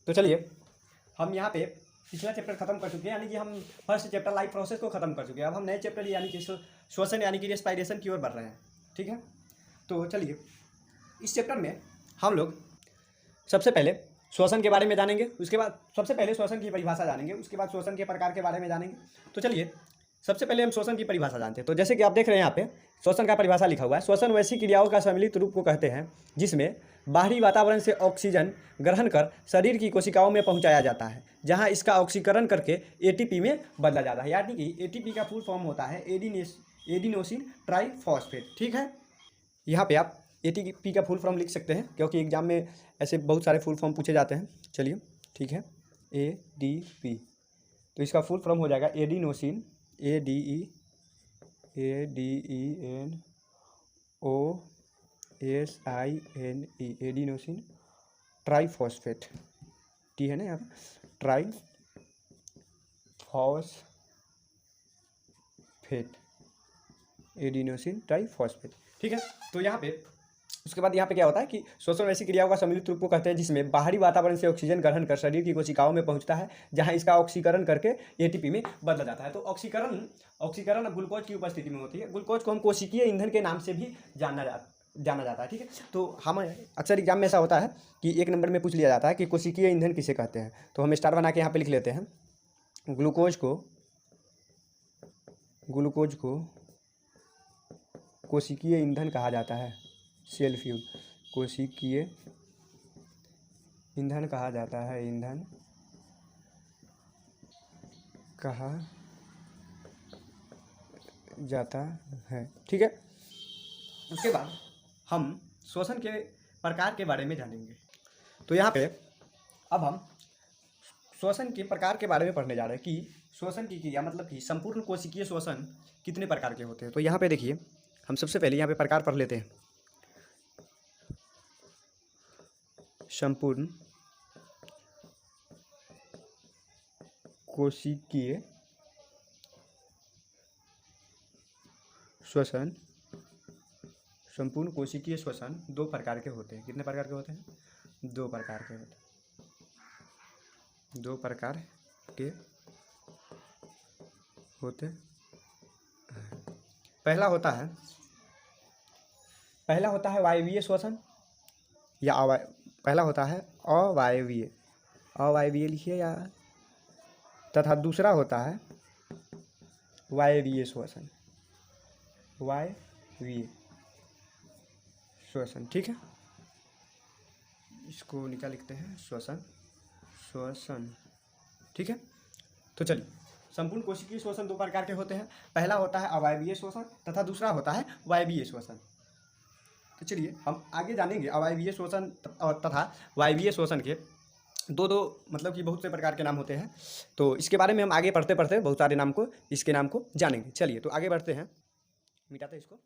तो चलिए हम यहाँ पे पिछला चैप्टर खत्म कर चुके हैं, यानी कि हम फर्स्ट चैप्टर लाइफ प्रोसेस को खत्म कर चुके हैं। अब हम नए चैप्टर यानी कि श्वसन यानी कि रेस्पिरेशन की ओर बढ़ रहे हैं। ठीक है, तो चलिए इस चैप्टर में हम लोग सबसे पहले श्वसन के बारे में जानेंगे, उसके बाद सबसे पहले श्वसन की परिभाषा जानेंगे, उसके बाद श्वसन के प्रकार के बारे में जानेंगे। तो चलिए सबसे पहले हम श्वसन की परिभाषा जानते हैं। तो जैसे कि आप देख रहे हैं यहाँ पे श्वसन का परिभाषा लिखा हुआ है। श्वसन वैसी क्रियाओं का सम्मिलित रूप को कहते हैं जिसमें बाहरी वातावरण से ऑक्सीजन ग्रहण कर शरीर की कोशिकाओं में पहुंचाया जाता है, जहां इसका ऑक्सीकरण करके एटीपी में बदला जाता है। यानी कि एटीपी का फुल फॉर्म होता है एडिनोसिन ट्राइफॉस्फेट। ठीक है, यहाँ पे आप एटीपी का फुल फॉर्म लिख सकते हैं क्योंकि एग्जाम में ऐसे बहुत सारे फुल फॉर्म पूछे जाते हैं। चलिए ठीक है, एडीपी, तो इसका फुल फॉर्म हो जाएगा adenosine, ADENOSINE, adenosine triphosphate. T है ना यहाँ पे, ट्राइफॉस्फेट, एडिनोसिन ट्राइफॉस्फेट। ठीक है, तो यहाँ पे उसके बाद यहाँ पे क्या होता है कि श्वसन वैसी क्रियाओं का सम्मिलित रूप को कहते हैं जिसमें बाहरी वातावरण से ऑक्सीजन ग्रहण कर शरीर की कोशिकाओं में पहुंचता है, जहां इसका ऑक्सीकरण करके एटीपी में बदला जाता है। तो ऑक्सीकरण ग्लूकोज की उपस्थिति में होती है। ग्लूकोज को हम कोशिकीय ईंधन के नाम से भी जाना जाता है। ठीक है, तो हम अक्सर एग्जाम में ऐसा होता है कि 1 नंबर में पूछ लिया जाता है कि कोशिकीय ईंधन किसे कहते हैं। तो हम स्टार बना के यहाँ पे लिख लेते हैं, ग्लूकोज को कोशिकीय ईंधन कहा जाता है। सेल फ्यूल कोशिकीय ईंधन कहा जाता है, ईंधन कहा जाता है। ठीक है, उसके बाद हम श्वसन के प्रकार के बारे में जानेंगे। तो यहाँ पे अब हम श्वसन के प्रकार के बारे में पढ़ने जा रहे हैं कि श्वसन की क्रिया मतलब कि संपूर्ण कोशिकीय श्वसन कितने प्रकार के होते हैं। तो यहाँ पे देखिए हम सबसे पहले यहाँ पे प्रकार पढ़ लेते हैं। संपूर्ण कोशिकीय श्वसन, संपूर्ण कोशिकीय श्वसन 2 प्रकार के होते हैं। कितने प्रकार के होते हैं? 2 प्रकार के होते हैं। 2 प्रकार के होते हैं। पहला होता है वायवीय श्वसन या पहला होता है अवायवीय लिखिए या, तथा दूसरा होता है वायवीय श्वसन, वायवीय श्वसन। ठीक है, इसको नीचे लिखते हैं श्वसन। ठीक है, तो चलिए संपूर्ण कोशिकीय श्वसन 2 प्रकार के होते हैं। पहला होता है अवायवीय श्वसन तथा दूसरा होता है वायवीय श्वसन। तो चलिए हम आगे जानेंगे अवायवीय श्वसन और तथा वायवीय श्वसन के दो मतलब कि बहुत से प्रकार के नाम होते हैं। तो इसके बारे में हम आगे पढ़ते बहुत सारे इसके नाम को जानेंगे। चलिए तो आगे बढ़ते हैं, मिटाते हैं इसको।